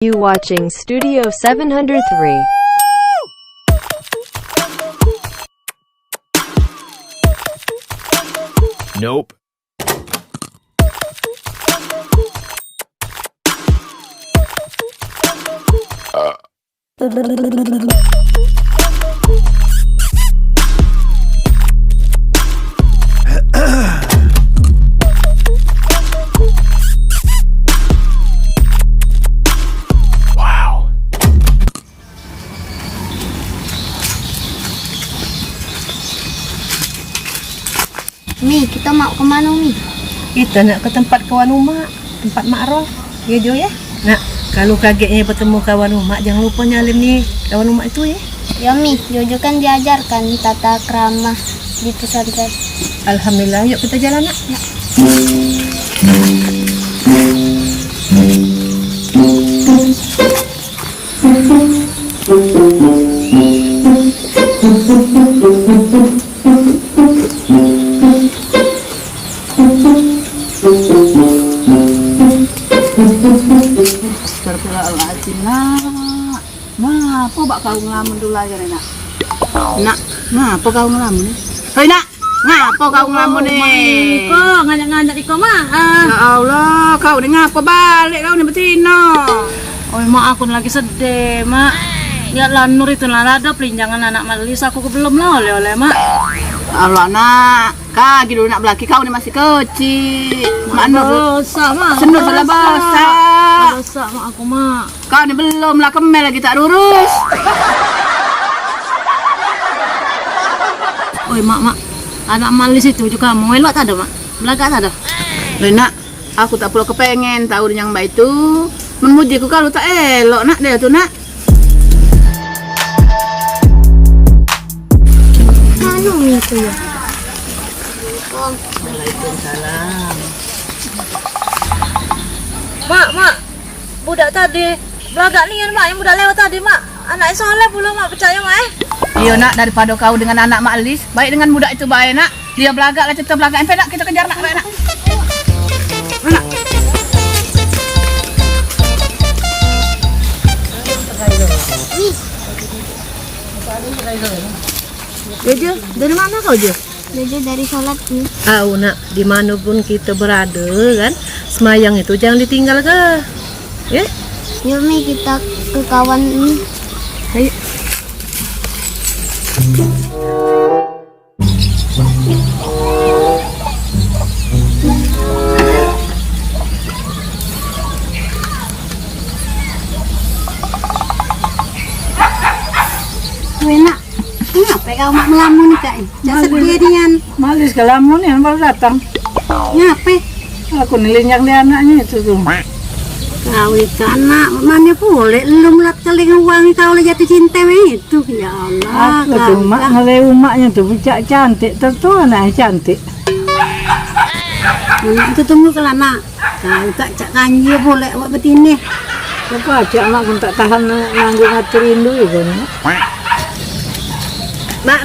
You watching Studio 703. Nope. Wow. Mi, kita mau kemana Mi? Kita nak ke tempat kawan rumah, tempat Mak Roh. Ya Jo ya. Nak, kalau kagetnya bertemu kawan rumah, jangan lupa nyalin nih kawan rumah itu ya. Ya Mi, Jojo kan diajarkan tata krama di pesantren. Alhamdulillah, yuk kita jalan nak. Ya. Astagfirullahaladzim nak. Ngapa bak kau ngelamun dulu aja nak? Nak, ngapa kau ngelamun ni? Hei nak, ngapa kau ngelamun ni? Kok ngajak-ngajak di koma? Ya Allah, kau ni ngapa balik kau ni betina? Oh mak, aku lagi sedih mak. Ya lah Nur itu lah ada pelinjangan anak Malis, aku belum lah oleh mak. Allah nak, kaki dulu nak belaki kau ni masih kecil. Mak Nur, Dosa mak. senur salah bahasa. Dosa mak aku mak. Kau ni belum lah kemel lagi tak lurus. Oi mak, anak Malis itu juga mau elok tak ada mak? Belagak tak ada? Hei nak, aku tak perlu kepengen tahu yang baik itu. Memujiku kalau tak elok nak dia tu nak. Mana Mi itu ya? Waalaikumsalam. Mak, budak tadi belagak ni kan mak, yang budak lewat tadi mak. Anak soleh pula mak, percaya mak Iya nak, daripada kau dengan anak Mak Alis, baik dengan budak itu baik nak. Dia belagak lah, cerita belagak. Empat nak, kita kejar nak, baik nak. Nak. Jojo, dari mana kau Jo? Jojo dari sholat Mi. Tahu nak, dimanapun kita berada kan, semayang itu jangan ditinggal ke, ya? Yuk Mi, kita ke kawan Mi. Ayo. Enak. Kenapa kau mak melamun kak? Jangan sedih dian. Malis kelamun yang baru datang. Ngapa? Aku nilinyang dia anaknya itu tuh. Kau itu anak mana boleh lu melat keling uang kau lagi jatuh cinta itu ya Allah. Aku tuh mak ngeliat umaknya tuh bijak cantik, tentu anaknya cantik. Anak itu tunggu ke lama. Kau tak cak kanji boleh buat betini. Apa aja mak pun tak tahan nanggung ngaturin dulu kan. Mak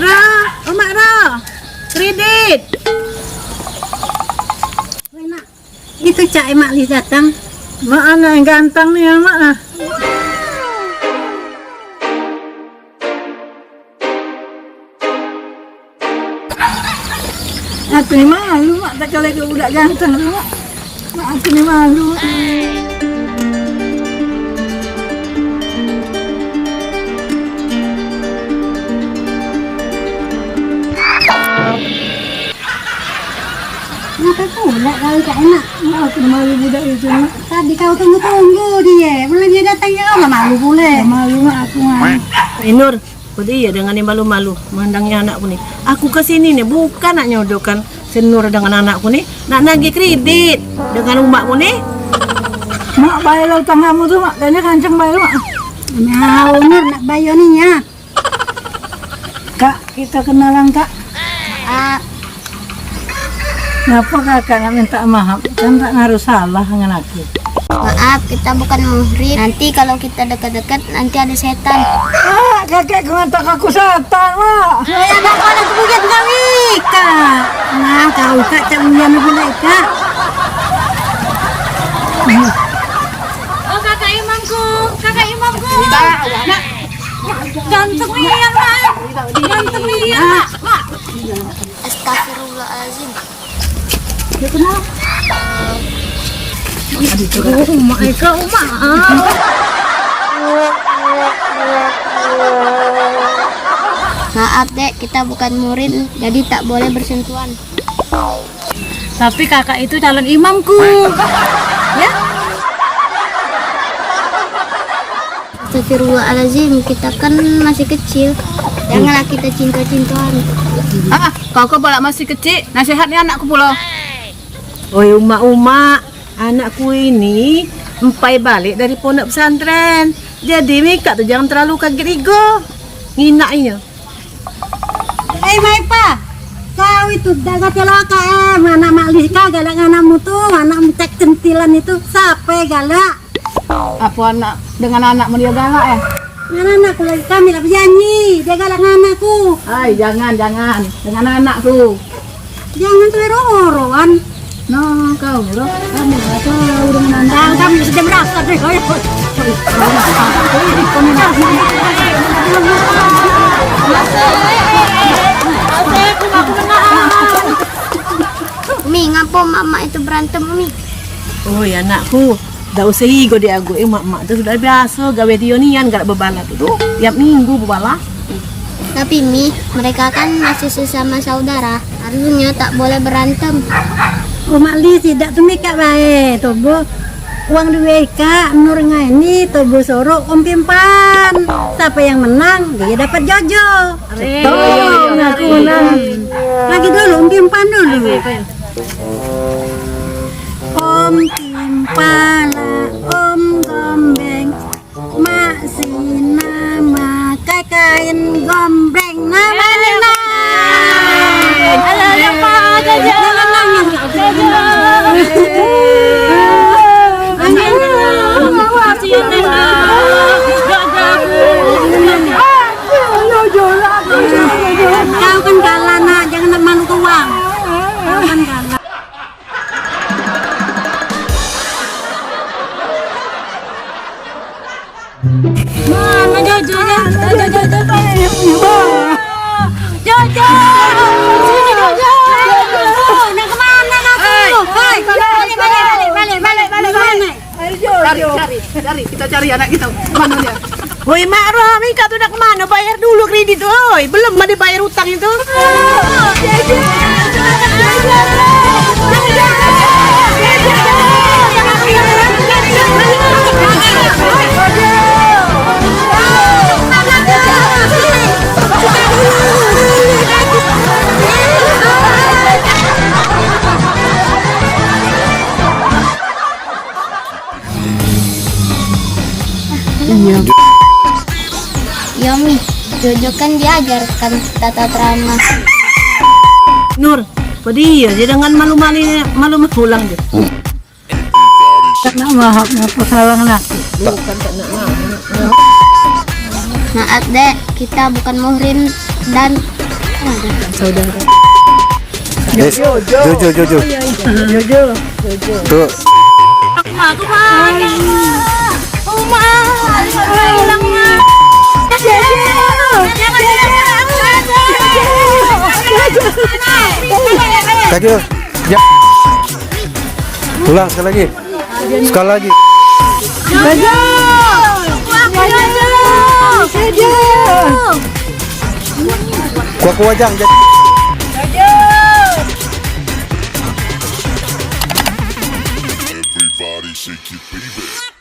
Roh, kredit. Enak. Itu cak emak Lis datang. Mak anak yang ganteng nih ya mak lah. Aku ni malu mak, tak kalau ke budak ganteng tu mak. Mak aku ni malu. Ngapa pula kau cak enak? Mak aku ni malu budak itu mak. Tadi kau tunggu dia. Boleh dia datang ya Allah malu boleh. Malu mak aku mak. Nur, dia dengan yang malu-malu memandangnya anakku nih. Aku kesini nih bukan nak nyodokan Senur dengan anakku nih, nak nagih kredit dengan umakmu nih. Mak bayar utang kamu tu mak, kayaknya kancang bayar mak. Mau Nur nak bayar ni ya. Kak, kita kenalan kak. Ah, Kenapa kakak nak minta maaf? Kan tak ngaruh salah dengan aku. maaf kita bukan muhrim. Nanti kalau kita dekat-dekat nanti ada setan. Kakek ngantak aku setan mak. Saya nak anak kemudian kami kak. Nah kau kak cak menjadi boleh kak. Oh kakak imamku. Nak. Ganteng nih ya, Mak. Ganteng nih ya, Mak. Astagfirullahaladzim. Ya kenapa? Maaf dek, kita bukan murid, jadi tak boleh bersentuhan. Tapi kakak itu calon imamku. Ya? Astagfirullahaladzim, kita kan masih kecil. Janganlah kita cinta-cintaan. Kau balak masih kecil, nasihatnya anakku pula. Oi Uma, anakku ini empai balik dari pondok pesantren. Jadi Mika tuh jangan terlalu kaget ego. Nginaknya. Maipa, kau itu dagat celaka mana mak Lika galak anakmu tuh, anak cek centilan itu sampai galak. Apa anak dengan anak dia galak Anakku lagi kami lah bernyanyi, dia galak anakku. Ay, jangan dengan anakku. Jangan tuh ero-eroan. No, kau bro, kamu nggak tahu dengan anak. Jangan kami sudah merasa deh. Umi, ngapo mama itu berantem Umi? Oh ya anakku, dah usah ego dia aku. Mak tu sudah biasa gawe dionian galak bebalat tu. Tiap minggu bebalat. Tapi Mi, mereka kan masih sesama saudara. Harusnya tak boleh berantem. Mak Li tidak tuh Mika baik, tobo uang duit Kak Nur ini tobo sorok Om Pimpan. Siapa yang menang dia dapat jojo. Aku menang. Lagi dulu Om Pimpan dulu. Om Pimpala, Om Gombeng, Mak Sinama, kain gombreng nama Nina. Halo, apa aja? Kau kan galak nak, jangan nak malu ke uang. Kau kan galak. Mana Jojo? Jojo! Sini Jojo! Nak kemana kau? Balik. Cari, kita cari anak kita. Mana dia? Woi Mak Roh, Mika tuh nak kemana? Bayar dulu kredit, oi. Belum ada bayar utang itu. Ya Mi, Jojo kan diajarkan tata krama. Nur, pedih ya, dia dengan malu pulang dia. Tak nak maaf, apa salah nak? Maaf dek, kita bukan muhrim dan Saudara. Jojo. Tuh. Kaki. Ya. Ulang sekali lagi. Sekali lagi. Kuah wajang. Everybody shake your baby.